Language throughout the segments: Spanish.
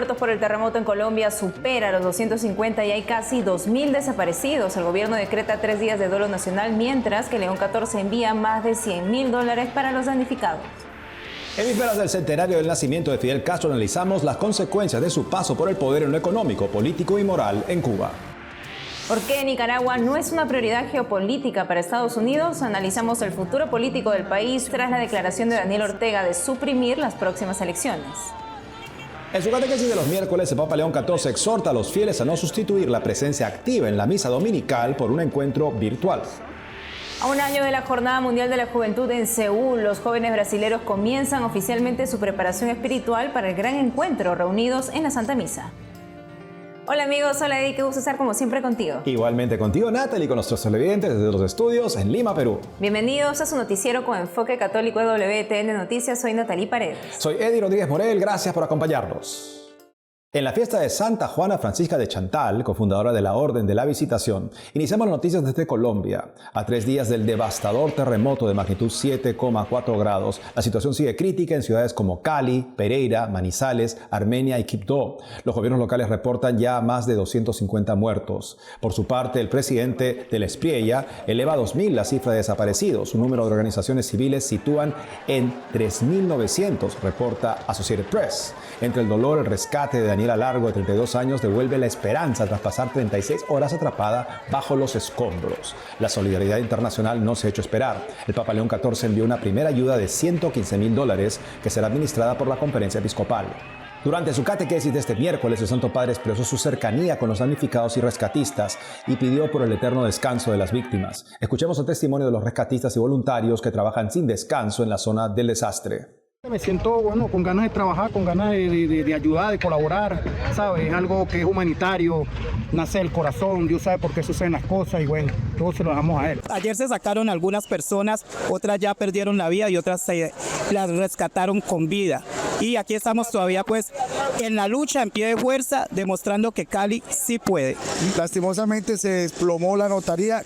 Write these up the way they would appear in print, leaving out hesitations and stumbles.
muertos por el terremoto en Colombia supera los 250 y hay casi 2.000 desaparecidos. El gobierno decreta 3 días de duelo nacional, mientras que León 14 envía más de $100.000 para los damnificados. En vísperas del centenario del nacimiento de Fidel Castro analizamos las consecuencias de su paso por el poder en lo económico, político y moral en Cuba. ¿Por qué Nicaragua no es una prioridad geopolítica para Estados Unidos? Analizamos el futuro político del país tras la declaración de Daniel Ortega de suprimir las próximas elecciones. En su catequesis de los miércoles, el Papa León XIV exhorta a los fieles a no sustituir la presencia activa en la misa dominical por un encuentro virtual. A un año de la Jornada Mundial de la Juventud en Seúl, los jóvenes brasileros comienzan oficialmente su preparación espiritual para el gran encuentro, reunidos en la Santa Misa. Hola amigos, hola Eddie, qué gusto estar como siempre contigo. Igualmente contigo, Natalie, y con nuestros televidentes desde los estudios en Lima, Perú. Bienvenidos a su noticiero con enfoque católico de WTN Noticias. Soy Natalie Paredes. Soy Eddie Rodríguez Morel, gracias por acompañarnos. En la fiesta de Santa Juana Francisca de Chantal, cofundadora de la Orden de la Visitación, iniciamos las noticias desde Colombia. A 3 días del devastador terremoto de magnitud 7,4 grados, la situación sigue crítica en ciudades como Cali, Pereira, Manizales, Armenia y Quibdó. Los gobiernos locales reportan ya más de 250 muertos. Por su parte, el presidente del Espriella eleva a 2.000 la cifra de desaparecidos. Un número de organizaciones civiles sitúan en 3.900, reporta Associated Press. Entre el dolor, el rescate de Daniela Largo, de 32 años, devuelve la esperanza tras pasar 36 horas atrapada bajo los escombros. La solidaridad internacional no se ha hecho esperar. El Papa León XIV envió una primera ayuda de $115.000 que será administrada por la Conferencia Episcopal. Durante su catequesis de este miércoles, el Santo Padre expresó su cercanía con los damnificados y rescatistas y pidió por el eterno descanso de las víctimas. Escuchemos el testimonio de los rescatistas y voluntarios que trabajan sin descanso en la zona del desastre. Me siento con ganas de trabajar, con ganas de ayudar, de colaborar, ¿sabes? Es algo que es humanitario, nace del corazón, Dios sabe por qué suceden las cosas y bueno, todos se lo dejamos a Él. Ayer se sacaron algunas personas, otras ya perdieron la vida y otras las rescataron con vida. Y aquí estamos todavía pues en la lucha, en pie de fuerza, demostrando que Cali sí puede. Lastimosamente se desplomó la notaría.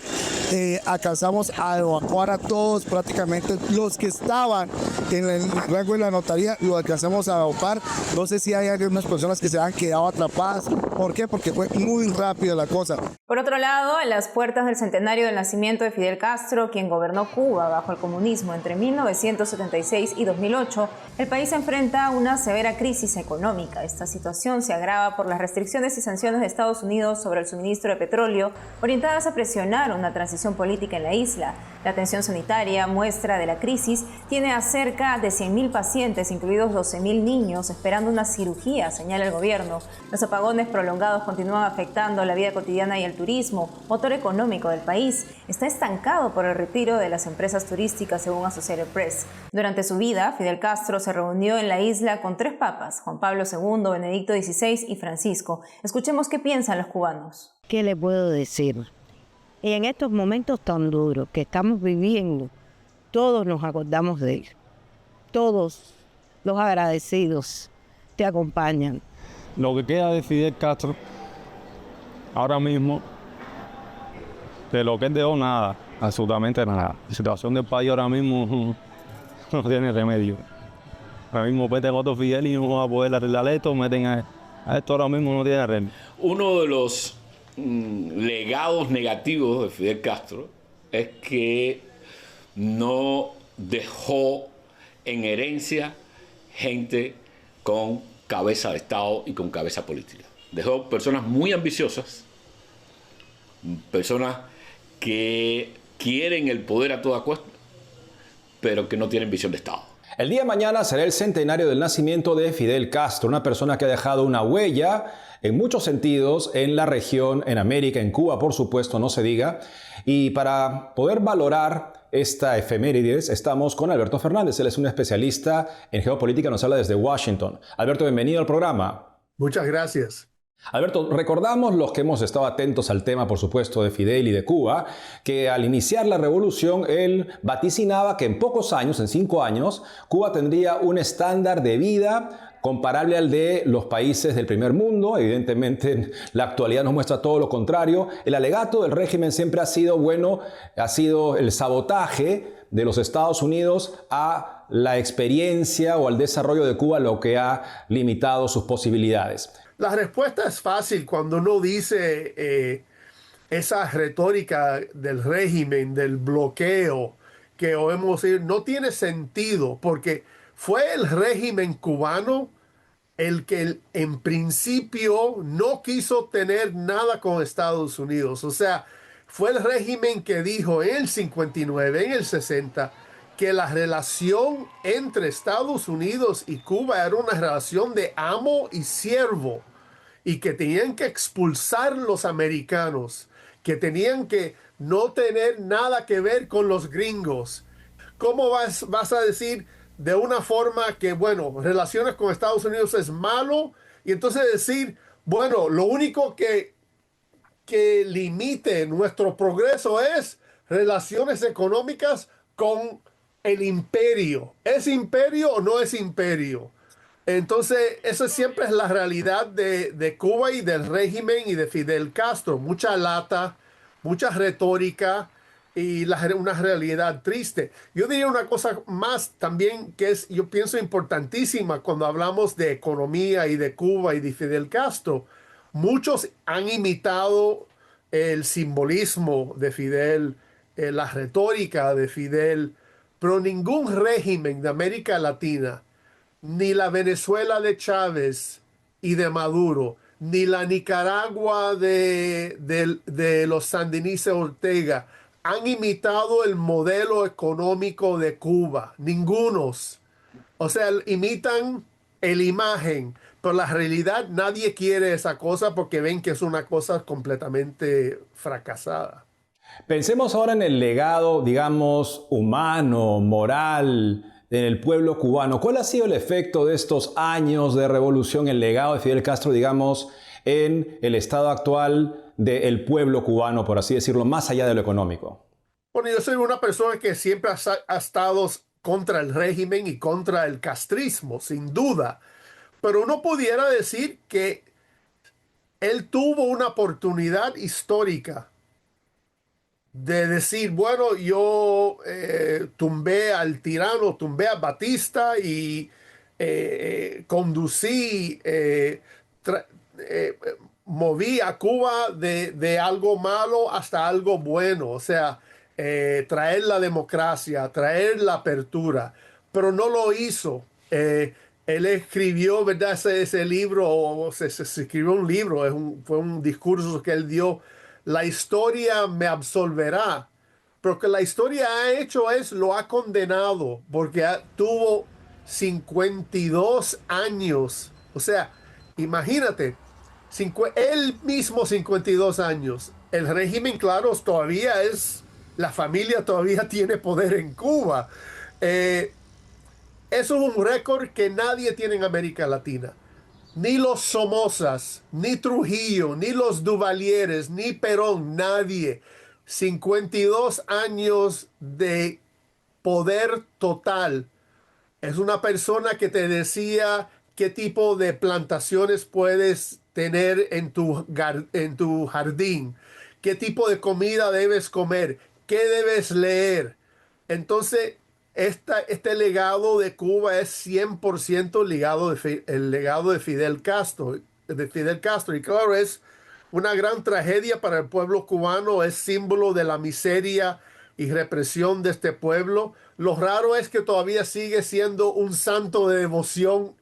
Alcanzamos a evacuar a todos, prácticamente los que estaban en el rango de la notaría, lo alcanzamos a evacuar. No sé si hay algunas personas que se han quedado atrapadas. ¿Por qué? Porque fue muy rápida la cosa. Por otro lado, en las puertas del centenario del nacimiento de Fidel Castro, quien gobernó Cuba bajo el comunismo entre 1976 y 2008, el país enfrenta una severa crisis económica. Esta situación se agrava por las restricciones y sanciones de Estados Unidos sobre el suministro de petróleo, orientadas a presionar una transición política en la isla. La atención sanitaria, muestra de la crisis, tiene a cerca de 100.000 pacientes, incluidos 12.000 niños, esperando una cirugía, señala el gobierno. Los apagones prolongados continúan afectando la vida cotidiana y el turismo, motor económico del país. Está estancado por el retiro de las empresas turísticas, según Associated Press. Durante su vida, Fidel Castro se reunió en la isla con 3 papas, Juan Pablo II, Benedicto XVI y Francisco. Escuchemos qué piensan los cubanos. ¿Qué le puedo decir? Y en estos momentos tan duros que estamos viviendo, todos nos acordamos de él. Todos los agradecidos te acompañan. Lo que queda de Fidel Castro, ahora mismo, de lo que él dejó, nada, absolutamente nada. La situación del país ahora mismo no tiene remedio. Ahora mismo meten otro Fidel y no va a poder arreglar esto, meten a esto ahora mismo no tiene remedio. Uno de los legados negativos de Fidel Castro es que no dejó en herencia gente con cabeza de Estado y con cabeza política. Dejó personas muy ambiciosas, personas que quieren el poder a toda costa, pero que no tienen visión de Estado. El día de mañana será el centenario del nacimiento de Fidel Castro, una persona que ha dejado una huella en muchos sentidos en la región, en América, en Cuba, por supuesto, no se diga. Y para poder valorar esta efemérides, estamos con Alberto Fernández. Él es un especialista en geopolítica, nos habla desde Washington. Alberto, bienvenido al programa. Muchas gracias. Alberto, recordamos los que hemos estado atentos al tema, por supuesto, de Fidel y de Cuba, que al iniciar la revolución él vaticinaba que en pocos años, en 5 años, Cuba tendría un estándar de vida comparable al de los países del primer mundo. Evidentemente, la actualidad nos muestra todo lo contrario. El alegato del régimen siempre ha sido, ha sido el sabotaje de los Estados Unidos a la experiencia o el desarrollo de Cuba lo que ha limitado sus posibilidades? La respuesta es fácil cuando uno dice esa retórica del régimen, del bloqueo que oímos decir, no tiene sentido porque fue el régimen cubano el que en principio no quiso tener nada con Estados Unidos. O sea, fue el régimen que dijo en el 59, en el 60, que la relación entre Estados Unidos y Cuba era una relación de amo y siervo y que tenían que expulsar los americanos, que tenían que no tener nada que ver con los gringos. ¿Cómo vas a decir de una forma que, bueno, relaciones con Estados Unidos es malo? Y entonces decir, bueno, lo único que limite nuestro progreso es relaciones económicas con el imperio. ¿Es imperio o no es imperio? Entonces, eso siempre es la realidad de Cuba y del régimen y de Fidel Castro. Mucha lata, mucha retórica y una realidad triste. Yo diría una cosa más también que es, yo pienso, importantísima cuando hablamos de economía y de Cuba y de Fidel Castro. Muchos han imitado el simbolismo de Fidel, la retórica de Fidel, pero ningún régimen de América Latina, ni la Venezuela de Chávez y de Maduro, ni la Nicaragua de los sandinistas Ortega, han imitado el modelo económico de Cuba. Ningunos. O sea, imitan la imagen, pero la realidad nadie quiere esa cosa porque ven que es una cosa completamente fracasada. Pensemos ahora en el legado, digamos, humano, moral, en el pueblo cubano. ¿Cuál ha sido el efecto de estos años de revolución, el legado de Fidel Castro, digamos, en el estado actual del pueblo cubano, por así decirlo, más allá de lo económico? Bueno, yo soy una persona que siempre ha estado contra el régimen y contra el castrismo, sin duda. Pero uno pudiera decir que él tuvo una oportunidad histórica de decir, bueno, yo tumbé al tirano, tumbé a Batista y conducí, moví a Cuba de algo malo hasta algo bueno. O sea, traer la democracia, traer la apertura, pero no lo hizo. Él escribió, ¿verdad? Ese libro, se escribió un libro, fue un discurso que él dio. La historia me absolverá. Pero que la historia ha hecho lo ha condenado porque tuvo 52 años. O sea, imagínate, él mismo 52 años. El régimen, claro, todavía la familia todavía tiene poder en Cuba. Eso es un récord que nadie tiene en América Latina. Ni los Somozas, ni Trujillo, ni los Duvalieres, ni Perón, nadie. 52 años de poder total. Es una persona que te decía qué tipo de plantaciones puedes tener en tu jardín, qué tipo de comida debes comer, qué debes leer. Entonces, este legado de Cuba es 100% el legado de Fidel Castro. Y claro, es una gran tragedia para el pueblo cubano, es símbolo de la miseria y represión de este pueblo. Lo raro es que todavía sigue siendo un santo de devoción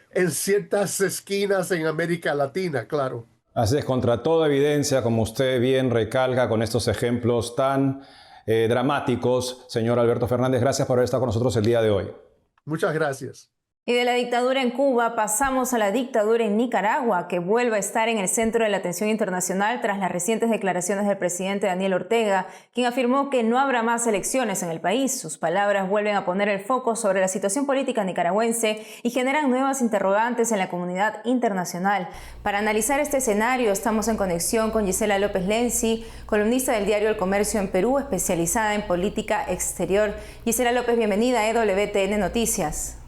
en ciertas esquinas en América Latina, claro. Así es, contra toda evidencia, como usted bien recalca con estos ejemplos tan dramáticos. Señor Alberto Fernández, gracias por haber estado con nosotros el día de hoy. Muchas gracias. Y de la dictadura en Cuba pasamos a la dictadura en Nicaragua, que vuelve a estar en el centro de la atención internacional tras las recientes declaraciones del presidente Daniel Ortega, quien afirmó que no habrá más elecciones en el país. Sus palabras vuelven a poner el foco sobre la situación política nicaragüense y generan nuevas interrogantes en la comunidad internacional. Para analizar este escenario estamos en conexión con Gisela López Lenzi, columnista del diario El Comercio en Perú, especializada en política exterior. Gisela López, bienvenida a EWTN Noticias.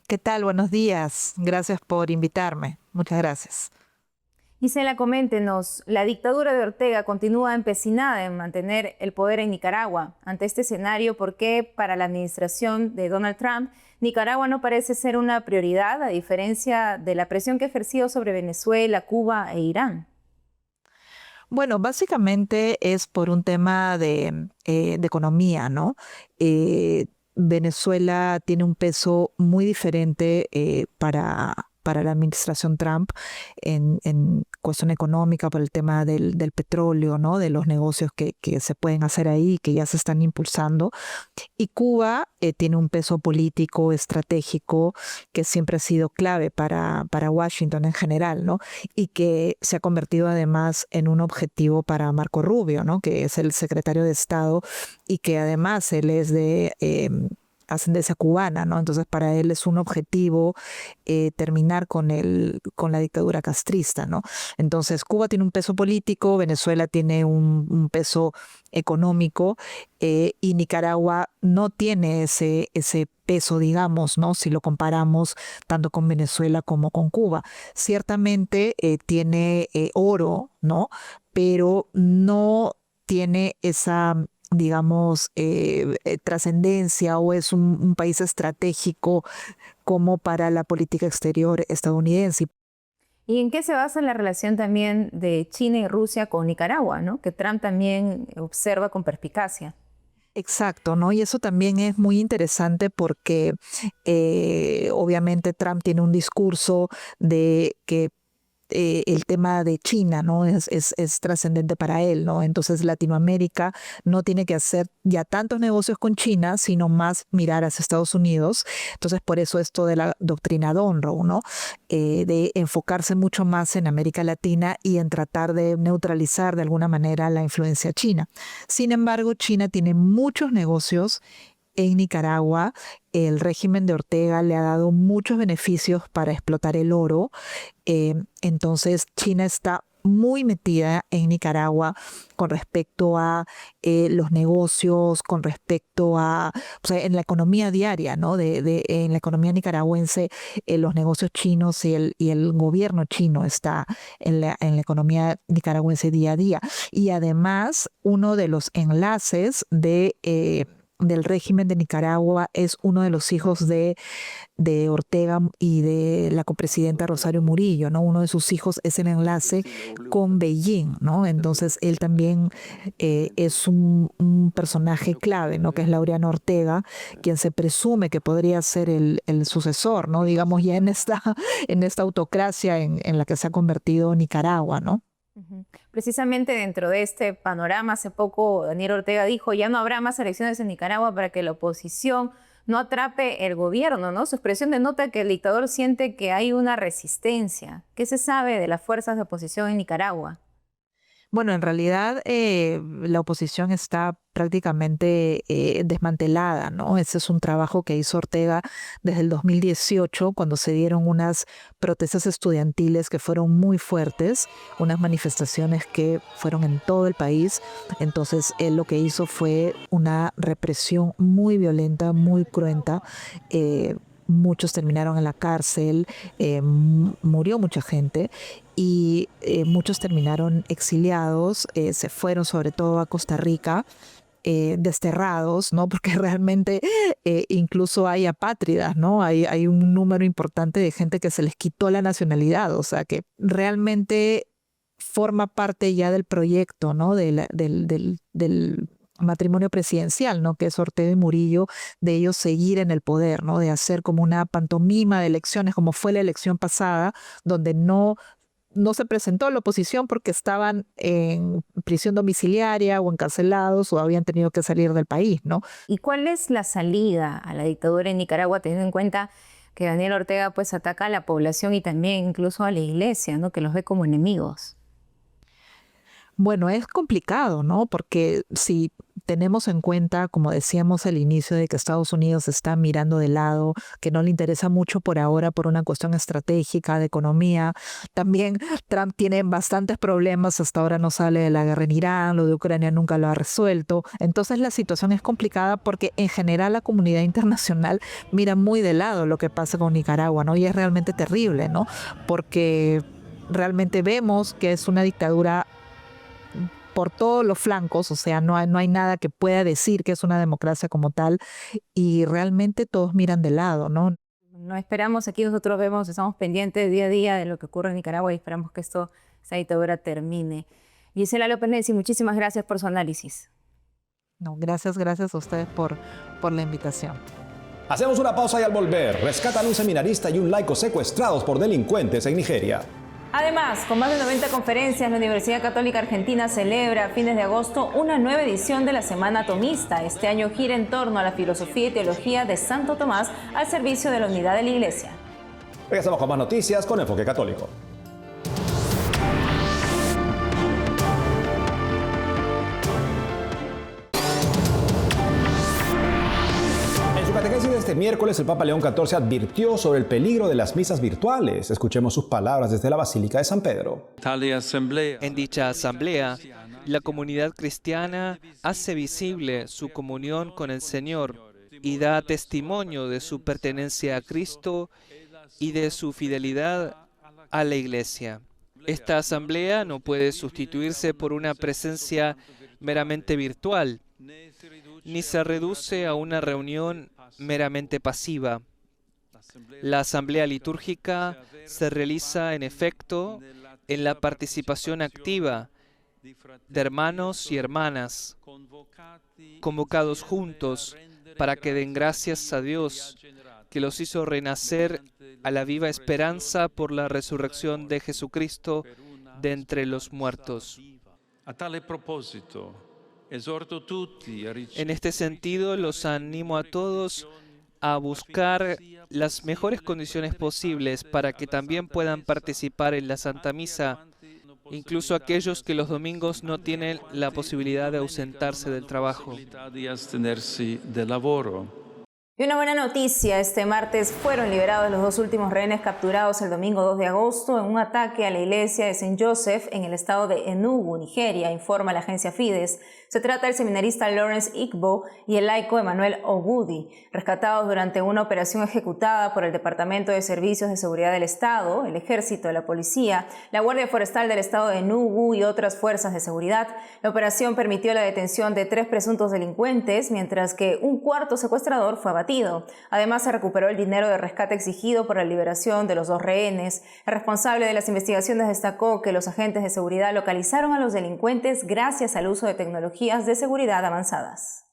¿Qué tal? Buenos días. Gracias por invitarme. Muchas gracias. Gisela, coméntenos, la dictadura de Ortega continúa empecinada en mantener el poder en Nicaragua. Ante este escenario, ¿por qué para la administración de Donald Trump Nicaragua no parece ser una prioridad, a diferencia de la presión que ha ejercido sobre Venezuela, Cuba e Irán? Bueno, básicamente es por un tema de economía, ¿no? Venezuela tiene un peso muy diferente para la administración Trump en cuestión económica por el tema del petróleo, ¿no? De los negocios que se pueden hacer ahí, que ya se están impulsando. Y Cuba tiene un peso político, estratégico, que siempre ha sido clave para Washington en general, ¿no? Y que se ha convertido además en un objetivo para Marco Rubio, ¿no? Que es el secretario de Estado y que además él es de ascendencia cubana, ¿no? Entonces para él es un objetivo terminar con la dictadura castrista, ¿no? Entonces Cuba tiene un peso político, Venezuela tiene un peso económico y Nicaragua no tiene ese peso, digamos, ¿no? Si lo comparamos tanto con Venezuela como con Cuba. Ciertamente tiene oro, ¿no? Pero no tiene esa, digamos, trascendencia o es un país estratégico como para la política exterior estadounidense. ¿Y en qué se basa la relación también de China y Rusia con Nicaragua, ¿no? Que Trump también observa con perspicacia? Exacto, ¿no? Y eso también es muy interesante porque obviamente Trump tiene un discurso de que el tema de China, ¿no? Es trascendente para él, ¿no? Entonces Latinoamérica no tiene que hacer ya tantos negocios con China, sino más mirar hacia Estados Unidos. Entonces por eso esto de la doctrina Monroe, ¿no? De enfocarse mucho más en América Latina y en tratar de neutralizar de alguna manera la influencia china. Sin embargo, China tiene muchos negocios en Nicaragua. El régimen de Ortega le ha dado muchos beneficios para explotar el oro. Entonces China está muy metida en Nicaragua con respecto a los negocios, con respecto a, o sea, en la economía diaria, ¿no? En la economía nicaragüense, los negocios chinos y el gobierno chino está en la economía nicaragüense día a día. Y además, uno de los enlaces del régimen de Nicaragua es uno de los hijos de Ortega y de la copresidenta Rosario Murillo, ¿no? Uno de sus hijos es el enlace con Beijing, ¿no? Entonces él también es un personaje clave, ¿no? Que es Laureano Ortega, quien se presume que podría ser el sucesor, ¿no? Digamos ya en esta autocracia en la que se ha convertido Nicaragua, ¿no? Precisamente dentro de este panorama, hace poco Daniel Ortega dijo: ya no habrá más elecciones en Nicaragua para que la oposición no atrape el gobierno, ¿no? Su expresión denota que el dictador siente que hay una resistencia. ¿Qué se sabe de las fuerzas de oposición en Nicaragua? Bueno, en realidad la oposición está prácticamente desmantelada, ¿no? Ese es un trabajo que hizo Ortega desde el 2018, cuando se dieron unas protestas estudiantiles que fueron muy fuertes, unas manifestaciones que fueron en todo el país. Entonces, él lo que hizo fue una represión muy violenta, muy cruenta. Muchos terminaron en la cárcel, murió mucha gente y muchos terminaron exiliados, se fueron sobre todo a Costa Rica, desterrados, ¿no? Porque realmente incluso hay apátridas, ¿no? Hay un número importante de gente que se les quitó la nacionalidad, o sea que realmente forma parte ya del proyecto, ¿no? Del matrimonio presidencial, ¿no? Que es Ortega y Murillo, de ellos seguir en el poder, ¿no? De hacer como una pantomima de elecciones, como fue la elección pasada, donde no se presentó la oposición porque estaban en prisión domiciliaria o encarcelados o habían tenido que salir del país, ¿no? ¿Y cuál es la salida a la dictadura en Nicaragua, teniendo en cuenta que Daniel Ortega pues ataca a la población y también incluso a la iglesia, ¿no? Que los ve como enemigos? Bueno, es complicado, ¿no? Porque si tenemos en cuenta, como decíamos al inicio, de que Estados Unidos está mirando de lado, que no le interesa mucho por ahora por una cuestión estratégica de economía. También Trump tiene bastantes problemas, hasta ahora no sale de la guerra en Irán, lo de Ucrania nunca lo ha resuelto. Entonces la situación es complicada porque en general la comunidad internacional mira muy de lado lo que pasa con Nicaragua, ¿no? Y es realmente terrible, ¿no? Porque realmente vemos que es una dictadura por todos los flancos, o sea, no hay nada que pueda decir que es una democracia como tal, y realmente todos miran de lado, ¿no? No esperamos, aquí nosotros vemos, estamos pendientes día a día de lo que ocurre en Nicaragua y esperamos que esta dictadura termine. Gisela López Nessi, muchísimas gracias por su análisis. No, gracias a ustedes por la invitación. Hacemos una pausa y al volver, rescatan un seminarista y un laico secuestrados por delincuentes en Nigeria. Además, con más de 90 conferencias, la Universidad Católica Argentina celebra a fines de agosto una nueva edición de la Semana Tomista. Este año gira en torno a la filosofía y teología de Santo Tomás al servicio de la unidad de la Iglesia. Regresamos con más noticias con Enfoque Católico. En su catequesis de este miércoles, el Papa León XIV advirtió sobre el peligro de las misas virtuales. Escuchemos sus palabras desde la Basílica de San Pedro. En dicha asamblea, la comunidad cristiana hace visible su comunión con el Señor y da testimonio de su pertenencia a Cristo y de su fidelidad a la Iglesia. Esta asamblea no puede sustituirse por una presencia meramente virtual, ni se reduce a una reunión meramente pasiva. La asamblea litúrgica se realiza, en efecto, en la participación activa de hermanos y hermanas, convocados juntos para que den gracias a Dios, que los hizo renacer a la viva esperanza por la resurrección de Jesucristo de entre los muertos. En este sentido, los animo a todos a buscar las mejores condiciones posibles para que también puedan participar en la Santa Misa, incluso aquellos que los domingos no tienen la posibilidad de ausentarse del trabajo. Y una buena noticia, este martes fueron liberados los 2 últimos rehenes capturados el domingo 2 de agosto en un ataque a la iglesia de St. Joseph en el estado de Enugu, Nigeria, informa la agencia Fides. Se trata del seminarista Lawrence Igbo y el laico Emmanuel Ogudi, rescatados durante una operación ejecutada por el Departamento de Servicios de Seguridad del Estado, el Ejército, la Policía, la Guardia Forestal del estado de Enugu y otras fuerzas de seguridad. La operación permitió la detención de 3 presuntos delincuentes, mientras que un cuarto secuestrador fue abatido. Además, se recuperó el dinero de rescate exigido por la liberación de los 2 rehenes. El responsable de las investigaciones destacó que los agentes de seguridad localizaron a los delincuentes gracias al uso de tecnologías de seguridad avanzadas.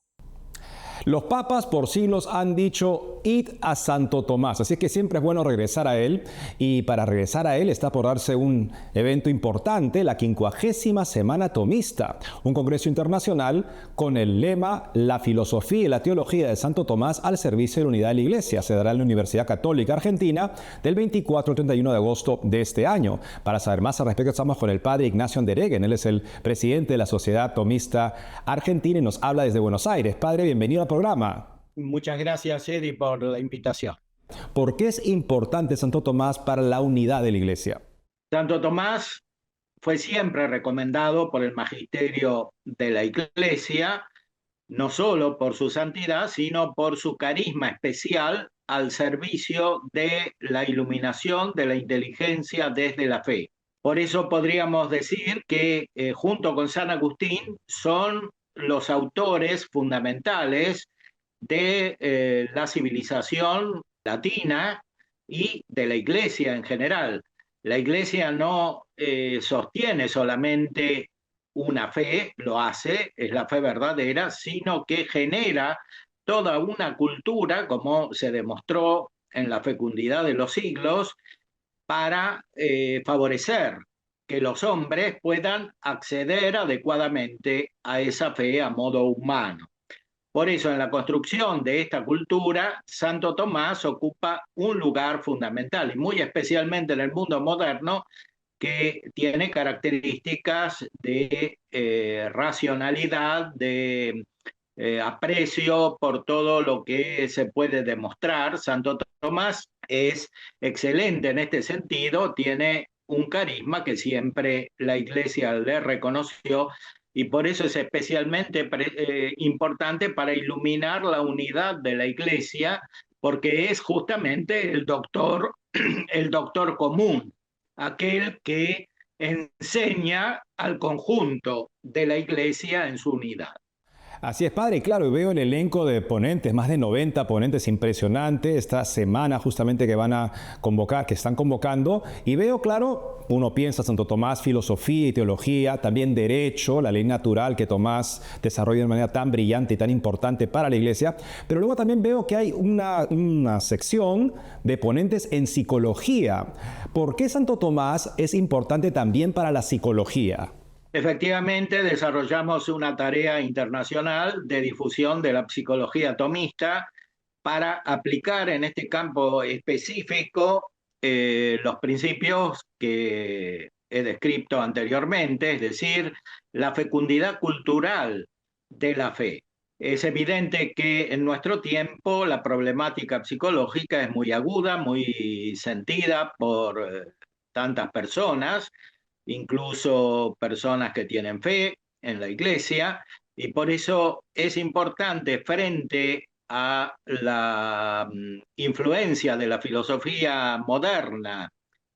Los papas por siglos han dicho, id a Santo Tomás, así que siempre es bueno regresar a él, y para regresar a él está por darse un evento importante, la 50ª Semana Tomista, un congreso internacional con el lema La filosofía y la teología de Santo Tomás al servicio de la unidad de la Iglesia. Se dará en la Universidad Católica Argentina del 24 al 31 de agosto de este año. Para saber más al respecto estamos con el padre Ignacio Andereguen, él es el presidente de la Sociedad Tomista Argentina y nos habla desde Buenos Aires. Padre, bienvenido al programa. Muchas gracias, Eddie, por la invitación. ¿Por qué es importante Santo Tomás para la unidad de la Iglesia? Santo Tomás fue siempre recomendado por el magisterio de la Iglesia, no solo por su santidad, sino por su carisma especial al servicio de la iluminación de la inteligencia desde la fe. Por eso podríamos decir que junto con San Agustín son los autores fundamentales de la civilización latina y de la Iglesia en general. La Iglesia no sostiene solamente una fe, lo hace, es la fe verdadera, sino que genera toda una cultura, como se demostró en la fecundidad de los siglos, para favorecer que los hombres puedan acceder adecuadamente a esa fe a modo humano. Por eso, en la construcción de esta cultura, Santo Tomás ocupa un lugar fundamental, y muy especialmente en el mundo moderno, que tiene características de racionalidad, de aprecio por todo lo que se puede demostrar. Santo Tomás es excelente en este sentido, tiene un carisma que siempre la Iglesia le reconoció, y por eso es especialmente importante para iluminar la unidad de la Iglesia, porque es justamente el doctor común aquel que enseña al conjunto de la Iglesia en su unidad. Así es, padre, y claro, y veo el elenco de ponentes, más de 90 ponentes, impresionante, esta semana justamente que van a convocar, que están convocando, y veo, claro, uno piensa Santo Tomás, filosofía y teología, también derecho, la ley natural que Tomás desarrolla de manera tan brillante y tan importante para la Iglesia, pero luego también veo que hay una sección de ponentes en psicología. ¿Por qué Santo Tomás es importante también para la psicología? Efectivamente, desarrollamos una tarea internacional de difusión de la psicología tomista para aplicar en este campo específico los principios que he descrito anteriormente, es decir, la fecundidad cultural de la fe. Es evidente que en nuestro tiempo la problemática psicológica es muy aguda, muy sentida por tantas personas, incluso personas que tienen fe en la Iglesia, y por eso es importante frente a la influencia de la filosofía moderna,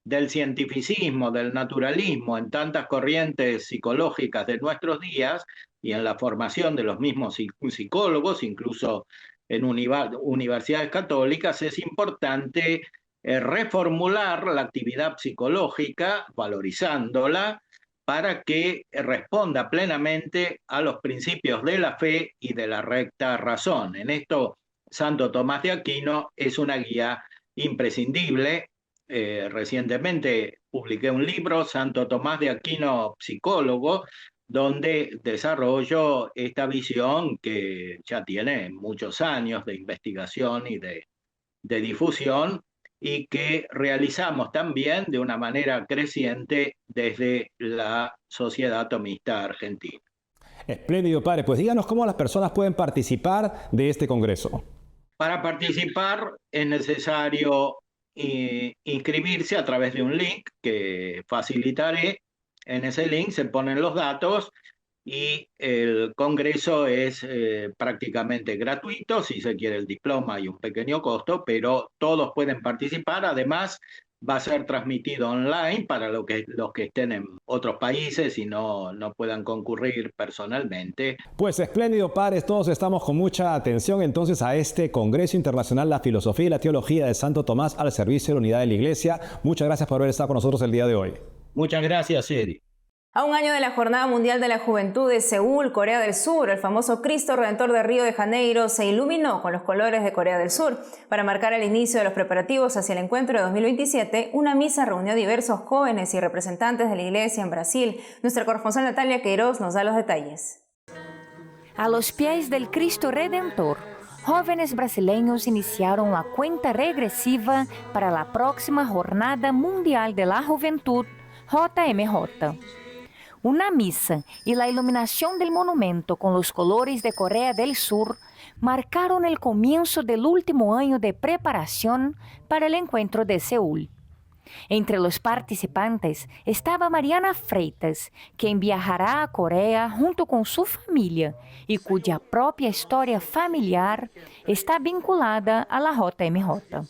del cientificismo, del naturalismo en tantas corrientes psicológicas de nuestros días y en la formación de los mismos psicólogos, incluso en universidades católicas, es importante reformular la actividad psicológica, valorizándola, para que responda plenamente a los principios de la fe y de la recta razón. En esto, Santo Tomás de Aquino es una guía imprescindible. Recientemente publiqué un libro, Santo Tomás de Aquino, psicólogo, donde desarrollo esta visión que ya tiene muchos años de investigación y de difusión, y que realizamos también de una manera creciente desde la Sociedad Tomista Argentina. Espléndido, padre. Pues díganos cómo las personas pueden participar de este congreso. Para participar es necesario inscribirse a través de un link que facilitaré. En ese link se ponen los datos y el congreso es prácticamente gratuito. Si se quiere el diploma hay un pequeño costo, pero todos pueden participar. Además, va a ser transmitido online para los que estén en otros países y no puedan concurrir personalmente. Pues espléndido, padres, todos estamos con mucha atención entonces a este Congreso Internacional, la Filosofía y la Teología de Santo Tomás al servicio de la unidad de la Iglesia. Muchas gracias por haber estado con nosotros el día de hoy. Muchas gracias, Eri. A un año de la Jornada Mundial de la Juventud de Seúl, Corea del Sur, el famoso Cristo Redentor de Río de Janeiro se iluminó con los colores de Corea del Sur. Para marcar el inicio de los preparativos hacia el encuentro de 2027, una misa reunió a diversos jóvenes y representantes de la Iglesia en Brasil. Nuestra corresponsal Natalia Queiroz nos da los detalles. A los pies del Cristo Redentor, jóvenes brasileños iniciaron la cuenta regresiva para la próxima Jornada Mundial de la Juventud, JMJ. Una misa y la iluminación del monumento con los colores de Corea del Sur marcaron el comienzo del último año de preparación para el encuentro de Seúl. Entre los participantes estaba Mariana Freitas, quien viajará a Corea junto con su familia y cuya propia historia familiar está vinculada a la JMJ.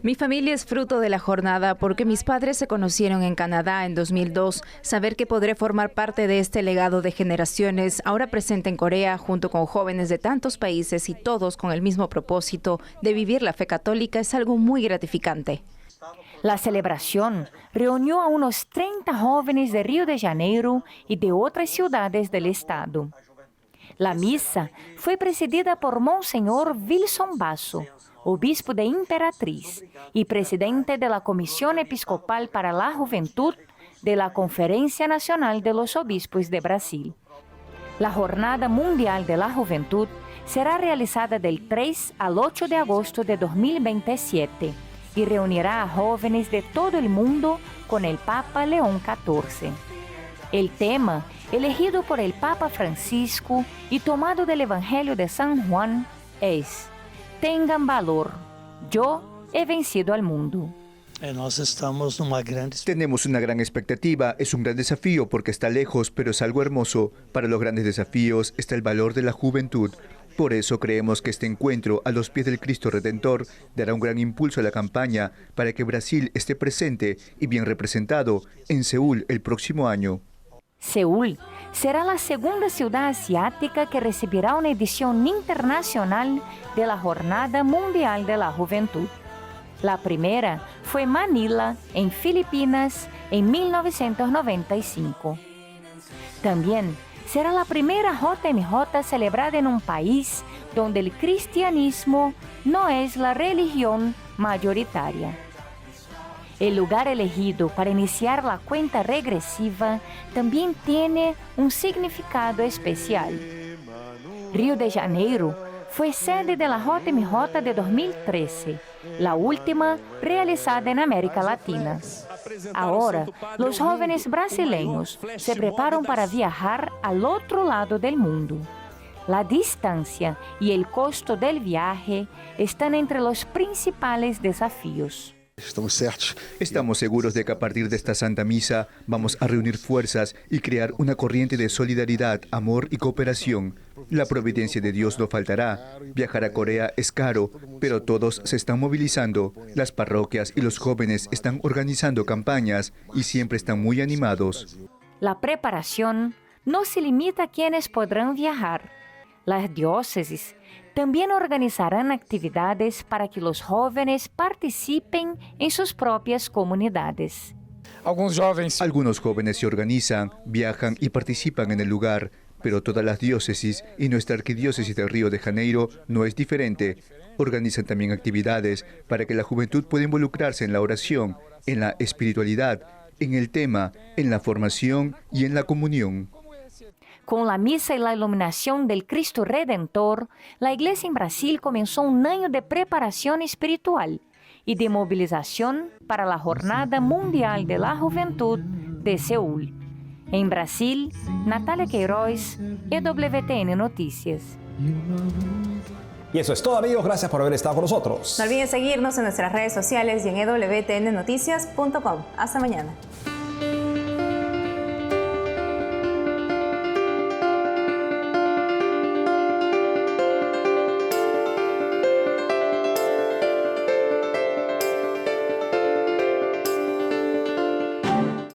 Mi familia es fruto de la jornada porque mis padres se conocieron en Canadá en 2002. Saber que podré formar parte de este legado de generaciones ahora presente en Corea junto con jóvenes de tantos países y todos con el mismo propósito de vivir la fe católica es algo muy gratificante. La celebración reunió a unos 30 jóvenes de Río de Janeiro y de otras ciudades del estado. La misa fue presidida por Monseñor Wilson Basso, obispo de Imperatriz y presidente de la Comisión Episcopal para la Juventud de la Conferencia Nacional de los Obispos de Brasil. La Jornada Mundial de la Juventud será realizada del 3 al 8 de agosto de 2027 y reunirá a jóvenes de todo el mundo con el Papa León XIV. El tema, elegido por el Papa Francisco y tomado del Evangelio de San Juan, es: tengan valor, yo he vencido al mundo. Tenemos una gran expectativa, es un gran desafío porque está lejos, pero es algo hermoso. Para los grandes desafíos está el valor de la juventud. Por eso creemos que este encuentro a los pies del Cristo Redentor dará un gran impulso a la campaña para que Brasil esté presente y bien representado en Seúl el próximo año. Seúl será la segunda ciudad asiática que recibirá una edición internacional de la Jornada Mundial de la Juventud. La primera fue Manila, en Filipinas, en 1995. También será la primera JMJ celebrada en un país donde el cristianismo no es la religión mayoritaria. El lugar elegido para iniciar la cuenta regresiva también tiene un significado especial. Río de Janeiro fue sede de la JMJ de 2013, la última realizada en América Latina. Ahora, los jóvenes brasileños se preparan para viajar al otro lado del mundo. La distancia y el costo del viaje están entre los principales desafíos. Estamos seguros de que a partir de esta Santa Misa vamos a reunir fuerzas y crear una corriente de solidaridad, amor y cooperación. La providencia de Dios no faltará. Viajar a Corea es caro, pero todos se están movilizando. Las parroquias y los jóvenes están organizando campañas y siempre están muy animados. La preparación no se limita a quienes podrán viajar. Las diócesis también organizarán actividades para que los jóvenes participen en sus propias comunidades. Algunos jóvenes se organizan, viajan y participan en el lugar, pero todas las diócesis y nuestra arquidiócesis de Río de Janeiro no es diferente. Organizan también actividades para que la juventud pueda involucrarse en la oración, en la espiritualidad, en el tema, en la formación y en la comunión. Con la misa y la iluminación del Cristo Redentor, la Iglesia en Brasil comenzó un año de preparación espiritual y de movilización para la Jornada Mundial de la Juventud de Seúl. En Brasil, Natalia Queiroz, EWTN Noticias. Y eso es todo, amigos. Gracias por haber estado con nosotros. No olviden seguirnos en nuestras redes sociales y en ewtnnoticias.com. Hasta mañana.